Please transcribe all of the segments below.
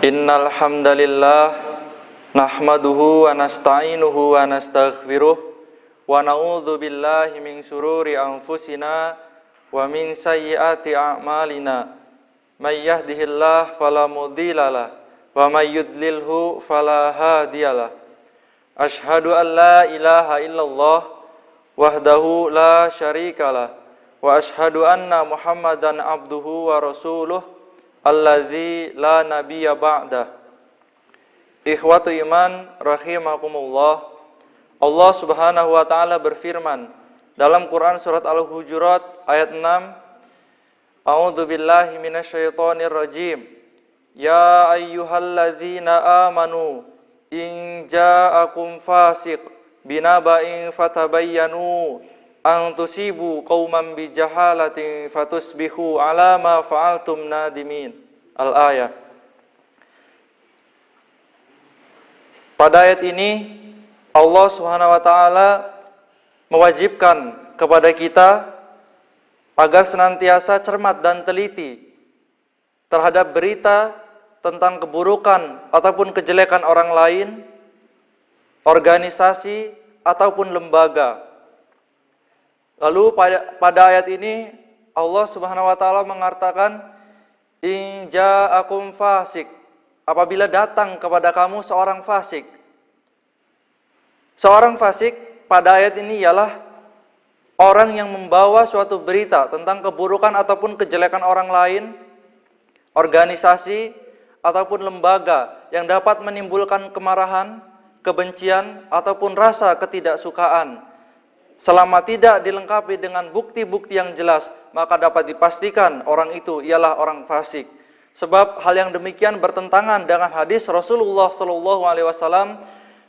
Innal hamdalillah nahmaduhu wa nasta'inuhu wa nastaghfiruh wa na'udzu billahi min syururi anfusina wa min sayyiati a'malina. May yahdihillahu fala mudhillalah wa may yudlilhu fala hadiyalah. Asyhadu an la ilaha illallah wahdahu la syarikalah wa asyhadu anna Muhammadan abduhu wa rasuluh alladzi la nabiyya ba'dah. Ikhwatu iman rahimakumullah. Allah Subhanahu wa taala berfirman dalam Quran surat Al-Hujurat ayat 6, A'udzu billahi minasyaitonir rajim. Ya ayyuhalladzina amanu in ja'akum fasiq binaba'in fatabayyanu an tusibu qauman bijahalatin fatusbihu ala ma fa'altum nadimin. Al-ayah. Pada ayat ini Allah Subhanahu wa taala mewajibkan kepada kita agar senantiasa cermat dan teliti terhadap berita tentang keburukan ataupun kejelekan orang lain, organisasi ataupun lembaga. Lalu pada ayat ini Allah Subhanahu wa taala mengatakan in ja'akum fasik, apabila datang kepada kamu seorang fasik. Seorang fasik pada ayat ini ialah orang yang membawa suatu berita tentang keburukan ataupun kejelekan orang lain, organisasi ataupun lembaga yang dapat menimbulkan kemarahan, kebencian ataupun rasa ketidaksukaan. Selama tidak dilengkapi dengan bukti-bukti yang jelas, maka dapat dipastikan orang itu ialah orang fasik. Sebab hal yang demikian bertentangan dengan hadis Rasulullah SAW,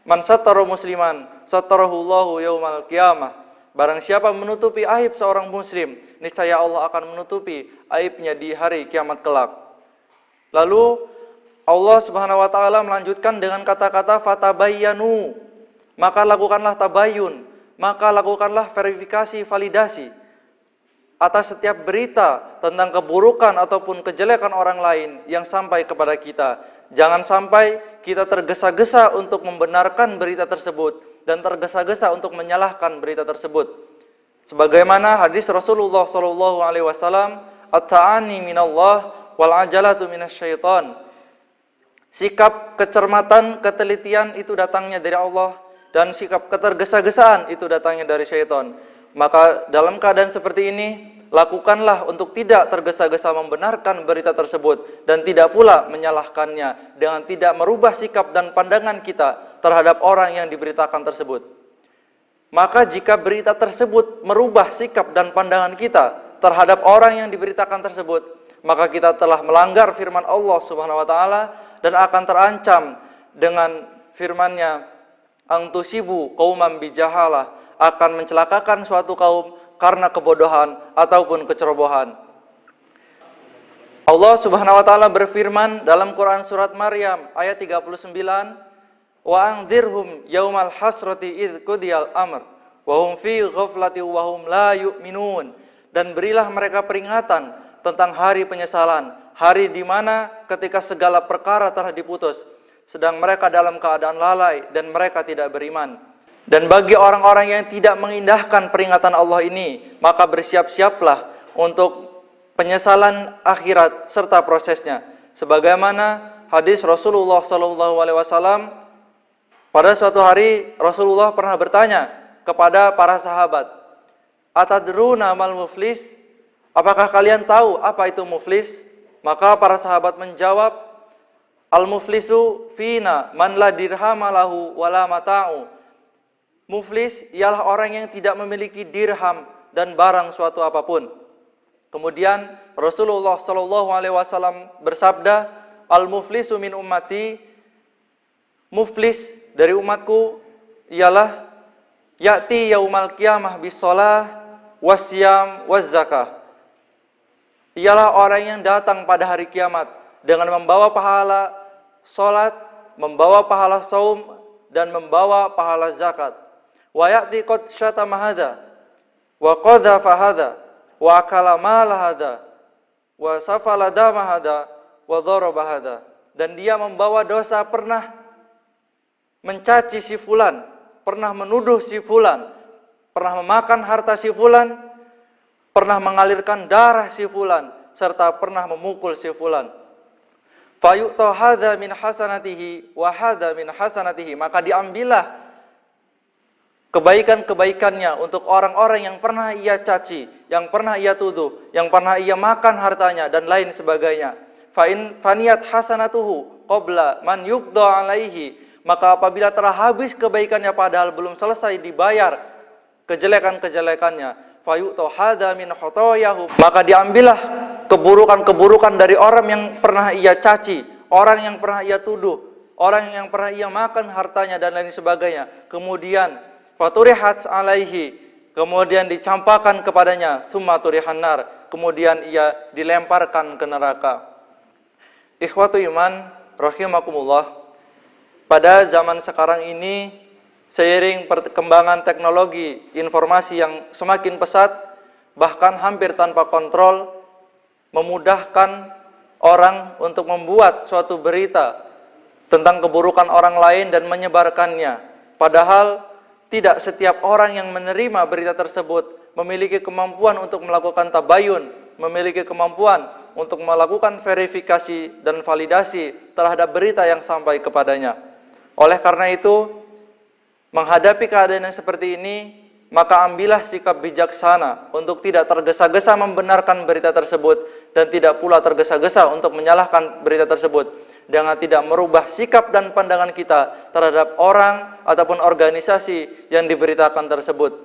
man sattara musliman sattarahullahu yaumal qiyamah. Barang siapa menutupi aib seorang muslim, niscaya Allah akan menutupi aibnya di hari kiamat kelak. Lalu Allah Subhanahu wa taala melanjutkan dengan kata-kata fatabayyanu, maka lakukanlah tabayyun, maka lakukanlah verifikasi, validasi atas setiap berita tentang keburukan ataupun kejelekan orang lain yang sampai kepada kita. Jangan sampai kita tergesa-gesa untuk membenarkan berita tersebut dan tergesa-gesa untuk menyalahkan berita tersebut. Sebagaimana hadis Rasulullah SAW, at-ta'ani minallah wal ajalatu minasyaiton. Sikap kecermatan, ketelitian itu datangnya dari Allah, dan sikap ketergesa-gesaan itu datangnya dari syaitan. Maka dalam keadaan seperti ini, lakukanlah untuk tidak tergesa-gesa membenarkan berita tersebut dan tidak pula menyalahkannya dengan tidak merubah sikap dan pandangan kita terhadap orang yang diberitakan tersebut. Maka jika berita tersebut merubah sikap dan pandangan kita terhadap orang yang diberitakan tersebut, maka kita telah melanggar firman Allah Subhanahu wa taala dan akan terancam dengan firman-Nya, angtusibu qauman bijahalah, akan mencelakakan suatu kaum karena kebodohan ataupun kecerobohan. Allah Subhanahu wa taala berfirman dalam Quran surat Maryam ayat 39, wa anzirhum yaumal hasrati idz qudiyal amr wa hum fi ghaflati wa hum la yu'minun. Dan berilah mereka peringatan tentang hari penyesalan, hari di mana ketika segala perkara telah diputus, sedang mereka dalam keadaan lalai dan mereka tidak beriman. Dan bagi orang-orang yang tidak mengindahkan peringatan Allah ini, maka bersiap-siaplah untuk penyesalan akhirat serta prosesnya. Sebagaimana hadis Rasulullah SAW, pada suatu hari Rasulullah pernah bertanya kepada para sahabat, atadruna mal muflis? Apakah kalian tahu apa itu muflis? Maka para sahabat menjawab, al-muflisu fina man la dirhama lahu wala mata'u. Muflis ialah orang yang tidak memiliki dirham dan barang suatu apapun. Kemudian Rasulullah SAW bersabda, al-muflisu min ummati, muflis dari umatku ialah ya'ti yaumal qiyamah bisolah wasyam wazzakah. Ialah orang yang datang pada hari kiamat dengan membawa pahala salat, membawa pahala saum, dan membawa pahala zakat. Wa ya'ti qad syatama hadza wa qadhafa hadza wa akala mal hadza wa safala dama hadza wa daraba hadza. dan dia membawa dosa pernah mencaci si fulan, pernah menuduh si fulan, pernah memakan harta si fulan, pernah mengalirkan darah si fulan, serta pernah memukul si fulan. Fayu'ta hadza min hasanatihi wa hadza min hasanatihi, maka diambillah kebaikan-kebaikannya untuk orang-orang yang pernah ia caci, yang pernah ia tuduh, yang pernah ia makan hartanya dan lain sebagainya. Fa in faniyat hasanatuhu qabla man yuqda alaihi, maka apabila telah habis kebaikannya padahal belum selesai dibayar kejelekan-kejelekannya, fayu'ta hadza min khotoyahu, maka diambillah keburukan-keburukan dari orang yang pernah ia caci, orang yang pernah ia tuduh, orang yang pernah ia makan hartanya dan lain sebagainya. Kemudian faturihat alaihi, kemudian dicampakkan kepadanya, tsumma turihan nar, kemudian ia dilemparkan ke neraka. Ikhwatu iman rahimakumullah, pada zaman sekarang ini seiring perkembangan teknologi informasi yang semakin pesat, bahkan hampir tanpa kontrol, memudahkan orang untuk membuat suatu berita tentang keburukan orang lain dan menyebarkannya. Padahal tidak setiap orang yang menerima berita tersebut memiliki kemampuan untuk melakukan tabayun, memiliki kemampuan untuk melakukan verifikasi dan validasi terhadap berita yang sampai kepadanya. Oleh karena itu, menghadapi keadaan yang seperti ini, maka ambillah sikap bijaksana untuk tidak tergesa-gesa membenarkan berita tersebut dan tidak pula tergesa-gesa untuk menyalahkan berita tersebut, dengan tidak merubah sikap dan pandangan kita terhadap orang ataupun organisasi yang diberitakan tersebut.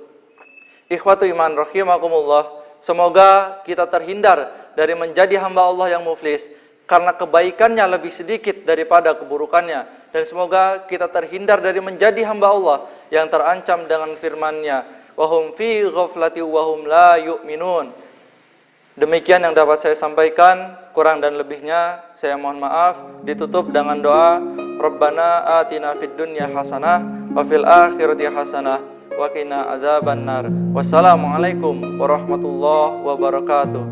Ikhwatu iman rahimakumullah, semoga kita terhindar dari menjadi hamba Allah yang muflis karena kebaikannya lebih sedikit daripada keburukannya, dan semoga kita terhindar dari menjadi hamba Allah yang terancam dengan firman-Nya, wahum fi ghaflati wahum la yu'minun. Demikian yang dapat saya sampaikan, kurang dan lebihnya saya mohon maaf. Ditutup dengan doa, Rabbana atina fid dunya hasanah wa fil akhirati hasanah wa qina adzabannar. Wassalamualaikum warahmatullahi wabarakatuh.